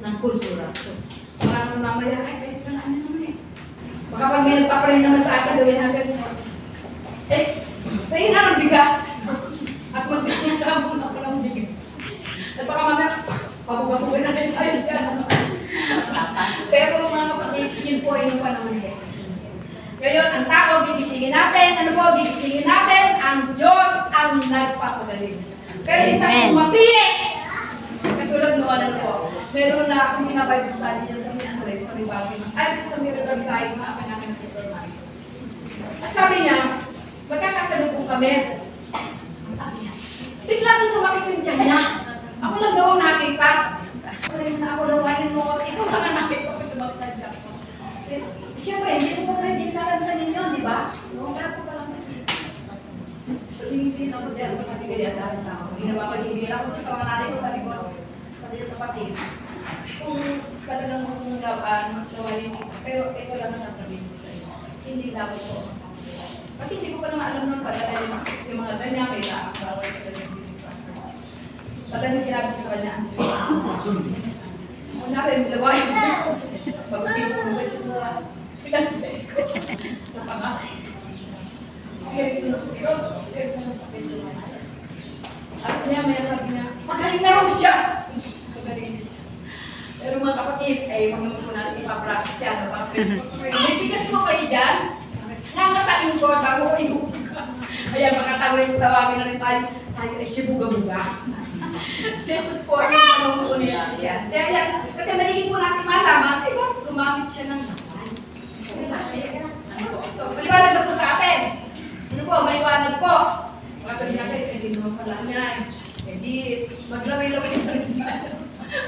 ng kultura. So, parang mamaya, ay, ano naman eh. Baka pag may nagpaparin naman sa akin, gawin natin. Pahin na ng bigas. At magkakita mo na ako ng bigas. At baka mamaya, pabugabugan na rin tayo dyan. Pero mga kapatid, yun po ay yung panahon ni Jesus. Ngayon, ang tao, gigisingin natin. Ano po, gigisingin natin? Ang Diyos ang nagpapagaling. Pero isang mapili. Katulad noon, ano po, meron na akong minabay sa study niya sa may Andres, sa may bagay. Ay, sa may Riverside, mga akin ng Sister Mike. At sabi niya, magkakasalubong kami. Sabi niya, bigla doon sa makikita yung tiyan niya. Ako lang daw ang nakita. Ako lawanin mo, ikaw lang ang nakita ko sa bakit na ko. Siyempre, hindi ko sa pwede sa ninyo, di ba? No, kaya ko palang nakita. Hindi na ako dyan sa katigaya dahil na ako. Ginapapahigil ako doon sa mga nanay ko, sabi ko, sabi ko kapatid, kung talagang lawanin mo, pero ito lang ang sasabihin ko sa iyo. Hindi dapat ko. Kasi hindi ko pa naman alam nun pala dahil yung mga ganyan, may nakakawal ko talagang talagang sinabi ko sa kanya, ang una rin, lawain mo. Pag-ibig mo ba siya pinagpay ko sa pangalan. Spirito na sa pinto. At niya, may sabi niya, magaling na raw siya. Magaling siya. Pero mga kapatid, ay mga po natin ipapractice yan. May tigas mo kayo dyan? Nakakatain ko bago ko ibubuga. Kaya makatawin, tawagin na rin tayo ay sibuga-buga. Jesus po, yung panungo niya siya. Kaya yan, kasi maligid po natin malaman, diba, gumamit siya ng laman. So, maliwanag na po sa atin. Ano po, maliwanag po. Baka sabihin natin, hindi naman pala niya. Hindi, maglaway-laway na rin tayo.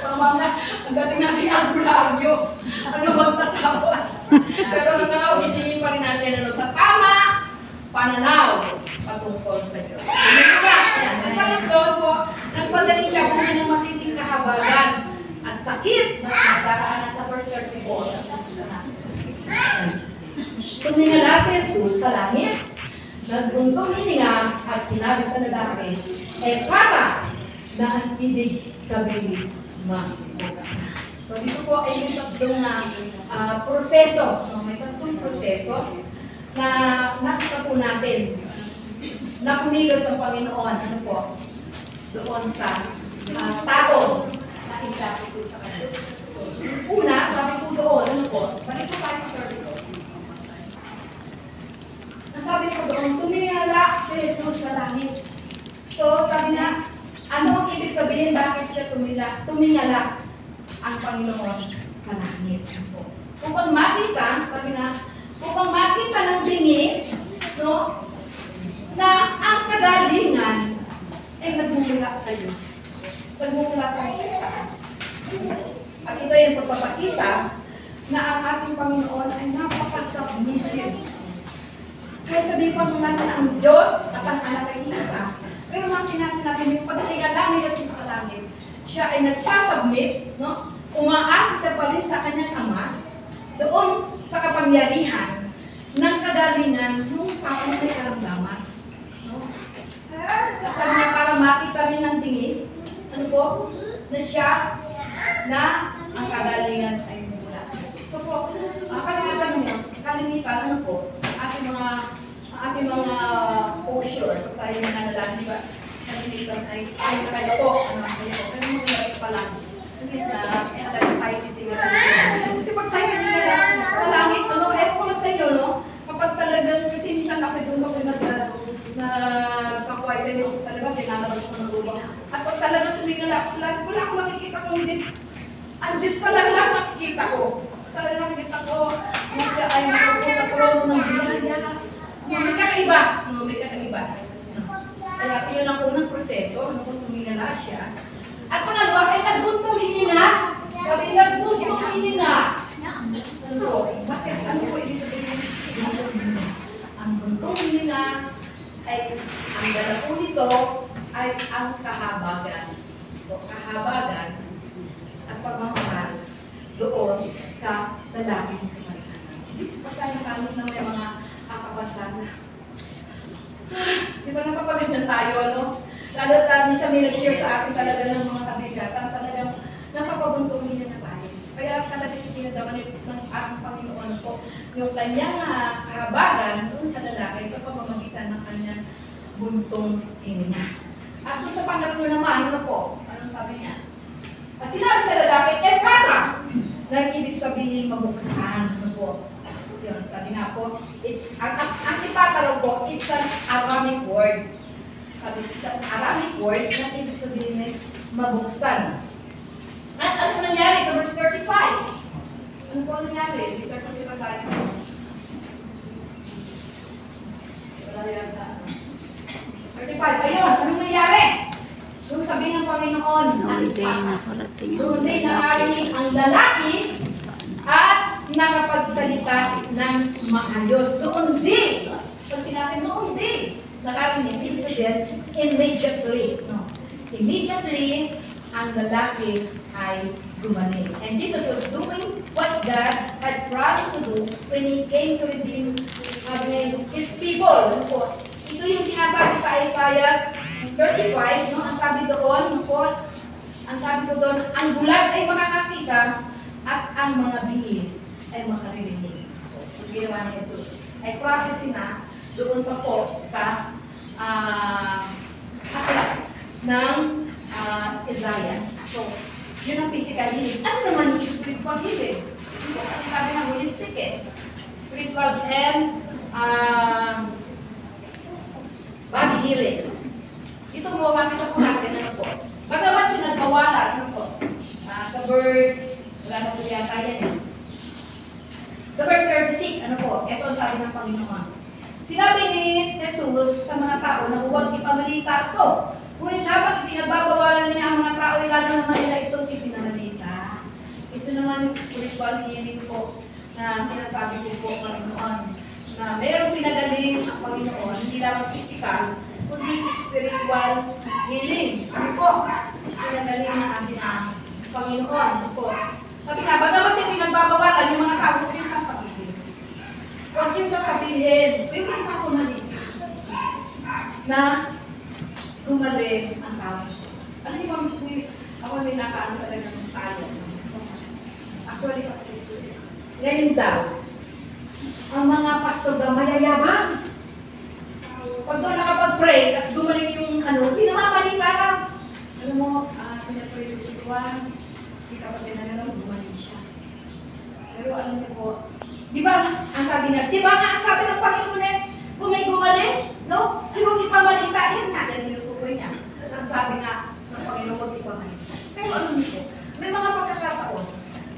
Pamamaya, ang dating natin albularyo. Ano magtatapos? Pero nung sa gisingin pa rin natin, ano, sa tama, pananaw patungkol sa Diyos. Doon po, nagpagaling siya kung ng matinding kahabagan at sakit na nagdaraanan sa verse 34. Tumingala si Jesus sa langit, nagbuntong hininga at sinabi sa lalaki, para na ang ibig sabihin mabuksan. So dito po ay may tatlong proseso, may tatlong proseso na nakita po natin na kumilos ang Panginoon, ano po, doon sa tao na inilapit po sa kanya. Una, sabi po doon, ano po, balik po tayo sa 32. Nasabi po doon, tumingala si Jesus sa langit. So, sabi na, ano ang ibig sabihin, bakit siya tumingala ang Panginoon sa langit? Kung makita, sabi na, kung makita ng dingi, no, na ang kagalingan ay nagmumula sa Diyos. Nagmumula pa sa taas. At ito yung pagpapakita na ang ating Panginoon ay napaka-submissive. Kaya sabihin pa natin ang Diyos at ang anak ay isa. Pero makinatin natin yung pagtingala ni Jesus sa langit. Siya ay nagsasubmit, no? Umaasa siya pa rin sa kanyang Ama doon sa kapangyarihan ng kagalingan ng taong may karamdaman. At sabi niya, para makita rin ng tingin, ano po, na siya, na ang kagalingan ay mula. So po, kalimitan, ano po, ating mga posture, so tayo mga nalala, di ba? Kalimitan ay kaya po, pero mga pa lang. Hindi na, tayo titingnan. Kasi pag tayo titingnan sa langit, ano, ko lang sa inyo, no? Kapag talagang, kasi minsan ako doon ako nagpakuwaitin ako sa labas, inalabas ko ng lubang. At pag talagang tumingala ako sa langit, wala akong makikita kung hindi. Ang Diyos pa lang makikita ko. Talagang makikita ko na siya ay nakaupo sa trono ng binaya. May kakaiba. May kakaiba. Kaya yun ang unang proseso, nung tumingala siya. At pangalawa ay nagbuntong hininga. Sabi, nagbuntong hininga. Ano po? Bakit? Ano po ibig sabihin? Ang buntong hininga ay ang dala po nito ay ang kahabagan. O kahabagan at pagmamahal doon sa lalaking kapansanan. Pagkakamit na may mga kapansanan. Di ba napapaganyan tayo, ano? Lalo tayo siya may nag-share sa akin talaga ng mga kabigatan, talagang napapabuntong niya na natin itinadaman ng ating Panginoon po yung kanyang kahabagan doon sa lalaki sa pamamagitan ng kanyang buntong hininga. At doon sa pangatlo naman, ano po? Anong sabi niya? At sinabi sa lalaki, Ephata! Na ibig sabihin mabuksan. Ano po? Yun, sabi nga po, ang Ephata raw po, it's an Aramic word. Sabi, it's an Aramic word na ibig sabihin mabuksan. At ano nangyari sa verse 35? Ano po nangyari? Verse 35 tayo. Wala yata. 35. Ayun, anong nangyari? Yung sabi ng Panginoon, doon din nakarinig ang lalaki at nakapagsalita ng maayos. Doon din. Pag sinabi noon din, nakarinig, ibig sabihin, immediately. No. Immediately, ang lalaki ay gumaling. And Jesus was doing what God had promised to do when He came to redeem His people. Ito yung sinasabi sa Isaiah 35, no? Ang sabi doon, ang sabi ko doon, ang bulag ay makakakita at ang mga bingi ay makaririnig. Yung ginawa ni Jesus. Ay prophecy na doon pa po sa aklat ng Isaiah. So, yun ang physical healing. Ano naman yung spiritual healing? Kasi sabi ng holistic spiritual and body healing. Ito mo, makita po natin, ano po. Bagamat pinagbawalan, ano po, sa verse, wala na po yata yan. Sa verse 36, ano po, ito ang sabi ng Panginoon. Sinabi ni Jesus sa mga tao na huwag ipamalita ito. Ngunit habang pinagbabawalan niya ang mga tao, lalo naman nila itong ipinamalita. Ito naman yung spiritual healing po na sinasabi ko po, Panginoon, na mayroong pinagaling ang Panginoon, hindi lang physical, kundi spiritual healing. Ano po? Pinagaling na ating Panginoon. Ano po? Sabi nga, bagamat yung pinagbabawalan, yung mga tao, huwag yung sasabihin. Huwag yung sasabihin, huwag pa kumalita na gumaling ang tao. Alam niyo ba, ako nakaano talaga ng sayo. Actually, ngayon daw, ang mga pastor daw mayayabang. Pag doon nakapag-pray at gumaling yung pinamamalita lang. Alam mo, pinapray ko si Juan, si kapatid na lang, gumaling siya. Pero alam niyo po, di ba, ang sabi niya, di ba nga ang sabi ng Panginoon kung may gumaling, no? Ay huwag ipamalitain nga, yan nilutukoy niya. Ang sabi nga ng Panginoon, huwag ipamalita. Pero alam niyo po,